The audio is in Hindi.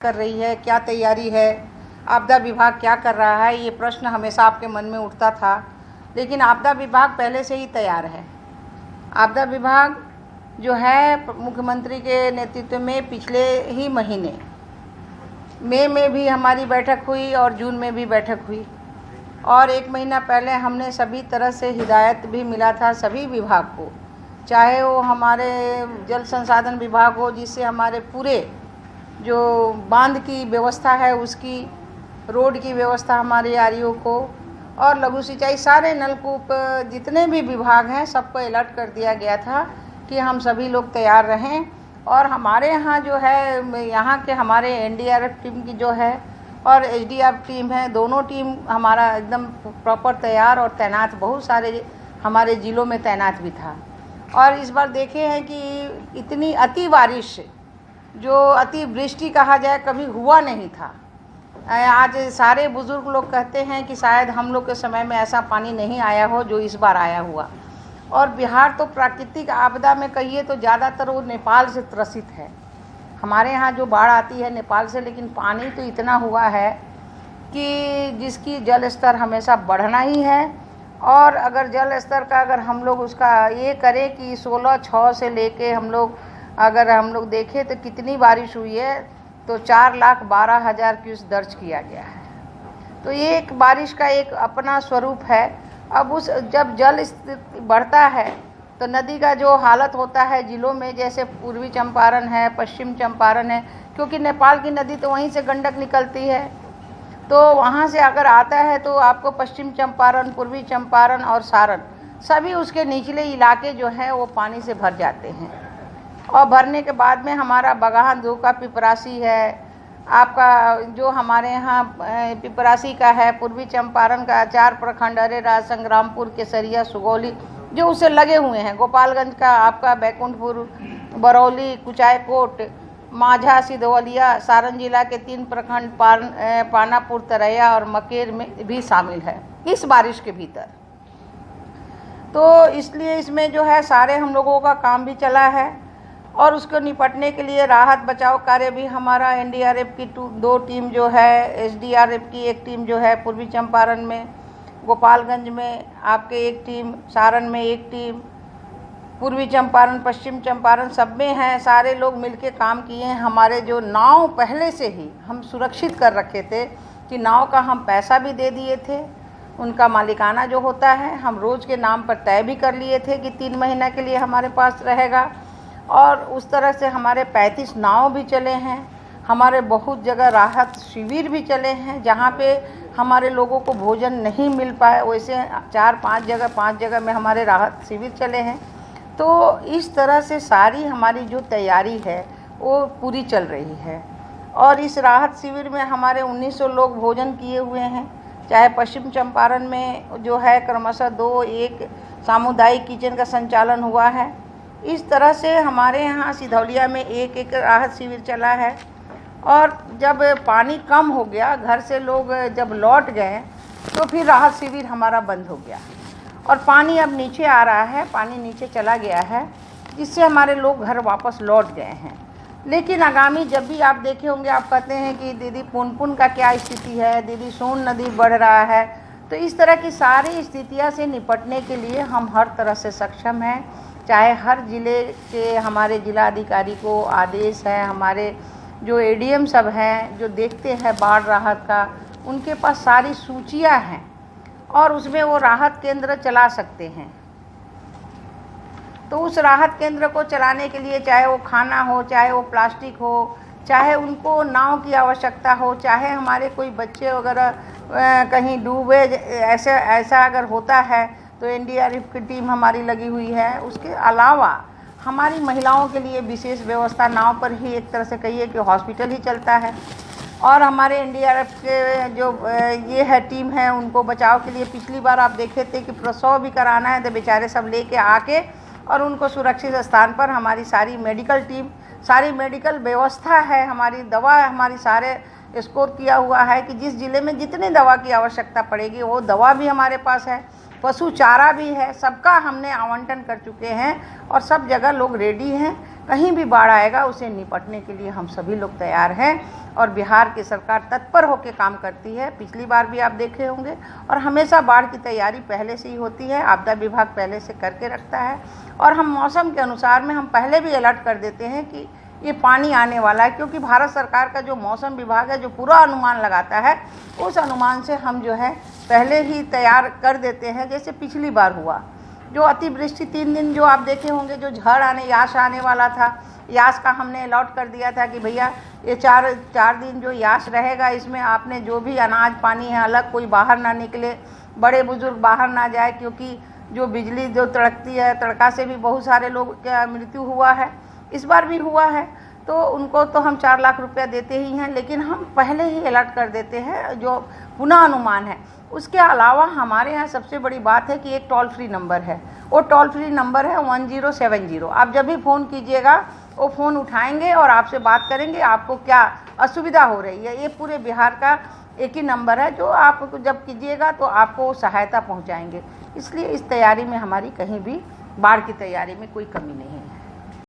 कर रही है, क्या तैयारी है, आपदा विभाग क्या कर रहा है, ये प्रश्न हमेशा आपके मन में उठता था। लेकिन आपदा विभाग पहले से ही तैयार है। आपदा विभाग जो है मुख्यमंत्री के नेतृत्व में पिछले ही महीने मई में भी हमारी बैठक हुई और जून में भी बैठक हुई, और एक महीना पहले हमने सभी तरह से हिदायत भी मिला था सभी विभाग को, चाहे वो हमारे जल संसाधन विभाग हो, जिससे हमारे पूरे जो बांध की व्यवस्था है उसकी, रोड की व्यवस्था हमारे आरईओ को, और लघु सिंचाई, सारे नलकूप जितने भी विभाग हैं सबको अलर्ट कर दिया गया था कि हम सभी लोग तैयार रहें। और हमारे यहाँ जो है, यहाँ के हमारे एनडीआरएफ टीम की जो है और एसडीआरएफ टीम है, दोनों टीम हमारा एकदम प्रॉपर तैयार और तैनात, बहुत सारे हमारे ज़िलों में तैनात भी था। और इस बार देखे हैं कि इतनी अति बारिश, जो अति वृष्टि कहा जाए, कभी हुआ नहीं था। आज सारे बुज़ुर्ग लोग कहते हैं कि शायद हम लोग के समय में ऐसा पानी नहीं आया हो जो इस बार आया हुआ। और बिहार तो प्राकृतिक आपदा में कहिए तो ज़्यादातर वो नेपाल से त्रसित है। हमारे यहाँ जो बाढ़ आती है नेपाल से, लेकिन पानी तो इतना हुआ है कि जिसकी जल स्तर हमेशा बढ़ना ही है। और अगर जल स्तर का अगर हम लोग उसका ये करें कि 16/6 से लेके हम लोग देखें तो कितनी बारिश हुई है, तो 4,12,000 क्यूसेक दर्ज किया गया है। तो ये एक बारिश का एक अपना स्वरूप है। अब जब जल स्थिति बढ़ता है तो नदी का जो हालत होता है ज़िलों में, जैसे पूर्वी चंपारण है, पश्चिम चंपारण है, क्योंकि नेपाल की नदी तो वहीं से गंडक निकलती है, तो वहाँ से अगर आता है तो आपको पश्चिम चंपारण, पूर्वी चंपारण और सारण, सभी उसके निचले इलाके जो हैं वो पानी से भर जाते हैं। और भरने के बाद में हमारा बगहा दो का पिपरासी है, आपका जो हमारे यहाँ पिपरासी का है, पूर्वी चंपारण का 4 प्रखंड, अरेराज, संग्रामपुर, केसरिया, सुगौली, जो उसे लगे हुए हैं, गोपालगंज का आपका बैकुंठपुर, बरौली, कुचायकोट, माझा, सिधवलिया, सारण जिला के 3 प्रखंड पानापुर, तरैया और मकेर में भी शामिल है इस बारिश के भीतर। तो इसलिए इसमें जो है सारे हम लोगों का काम भी चला है, और उसको निपटने के लिए राहत बचाव कार्य भी हमारा एनडीआरएफ की 2 टीम जो है, एसडीआरएफ की 1 टीम जो है पूर्वी चंपारण में, गोपालगंज में आपके 1 टीम, सारण में 1 टीम, पूर्वी चंपारण, पश्चिम चंपारण, सब में हैं। सारे लोग मिलके काम किए हैं। हमारे जो नाव पहले से ही हम सुरक्षित कर रखे थे कि नाव का हम पैसा भी दे दिए थे, उनका मालिकाना जो होता है हम रोज़ के नाम पर तय भी कर लिए थे कि 3 महीना के लिए हमारे पास रहेगा। और उस तरह से हमारे 35 नाव भी चले हैं। हमारे बहुत जगह राहत शिविर भी चले हैं, जहाँ पे हमारे लोगों को भोजन नहीं मिल पाए, वैसे 5 जगह में हमारे राहत शिविर चले हैं। तो इस तरह से सारी हमारी जो तैयारी है वो पूरी चल रही है। और इस राहत शिविर में हमारे 1900 लोग भोजन किए हुए हैं। चाहे पश्चिम चंपारण में जो है क्रमशः 2-1 सामुदायिक किचन का संचालन हुआ है। इस तरह से हमारे यहाँ सिधौलिया में 1 राहत शिविर चला है। और जब पानी कम हो गया, घर से लोग जब लौट गए, तो फिर राहत शिविर हमारा बंद हो गया और पानी अब नीचे आ रहा है, पानी नीचे चला गया है, जिससे हमारे लोग घर वापस लौट गए हैं। लेकिन आगामी जब भी आप देखे होंगे, आप कहते हैं कि दीदी पुनपुन का क्या स्थिति है, दीदी सोन नदी बढ़ रहा है, तो इस तरह की सारी स्थितियों से निपटने के लिए हम हर तरह से सक्षम हैं। चाहे हर ज़िले के हमारे जिलाधिकारी को आदेश है, हमारे जो एडीएम सब हैं जो देखते हैं बाढ़ राहत का, उनके पास सारी सूचियां हैं और उसमें वो राहत केंद्र चला सकते हैं। तो उस राहत केंद्र को चलाने के लिए चाहे वो खाना हो, चाहे वो प्लास्टिक हो, चाहे उनको नाव की आवश्यकता हो, चाहे हमारे कोई बच्चे वगैरह कहीं डूबे, ऐसा अगर होता है तो एनडीआरएफ की टीम हमारी लगी हुई है। उसके अलावा हमारी महिलाओं के लिए विशेष व्यवस्था, नाव पर ही एक तरह से कहिए कि हॉस्पिटल ही चलता है। और हमारे एनडीआरएफ के जो ये है टीम है, उनको बचाव के लिए पिछली बार आप देखे थे कि प्रसव भी कराना है तो बेचारे सब लेके आके और उनको सुरक्षित स्थान पर, हमारी सारी मेडिकल टीम, सारी मेडिकल व्यवस्था है, हमारी दवा, हमारी सारे स्कोर किया हुआ है कि जिस ज़िले में जितनी दवा की आवश्यकता पड़ेगी वो दवा भी हमारे पास है, पशु चारा भी है, सबका हमने आवंटन कर चुके हैं और सब जगह लोग रेडी हैं। कहीं भी बाढ़ आएगा उसे निपटने के लिए हम सभी लोग तैयार हैं और बिहार की सरकार तत्पर होकर काम करती है। पिछली बार भी आप देखे होंगे और हमेशा बाढ़ की तैयारी पहले से ही होती है, आपदा विभाग पहले से करके रखता है और हम मौसम के अनुसार में हम पहले भी अलर्ट कर देते हैं कि ये पानी आने वाला है, क्योंकि भारत सरकार का जो मौसम विभाग है जो पूरा अनुमान लगाता है उस अनुमान से हम जो है पहले ही तैयार कर देते हैं। जैसे पिछली बार हुआ जो अतिवृष्टि 3 दिन जो आप देखे होंगे, जो झड़ आने यास आने वाला था, यास का हमने अलॉट कर दिया था कि भैया ये चार दिन जो यास रहेगा इसमें आपने जो भी अनाज पानी है अलग, कोई बाहर ना निकले, बड़े बुजुर्ग बाहर ना जाए, क्योंकि जो बिजली जो तड़कती है तड़का से भी बहुत सारे लोग का मृत्यु हुआ है, इस बार भी हुआ है। तो उनको तो हम 4 लाख रुपया देते ही हैं, लेकिन हम पहले ही अलर्ट कर देते हैं जो पुनः अनुमान है। उसके अलावा हमारे यहाँ सबसे बड़ी बात है कि एक टोल फ्री नंबर है, वो टोल फ्री नंबर है 1070। आप जब भी फ़ोन कीजिएगा वो फ़ोन उठाएंगे और आपसे बात करेंगे आपको क्या असुविधा हो रही है। ये पूरे बिहार का एक ही नंबर है जो आप जब कीजिएगा तो आपको सहायता पहुँचाएंगे। इसलिए इस तैयारी में हमारी कहीं भी बाढ़ की तैयारी में कोई कमी नहीं है।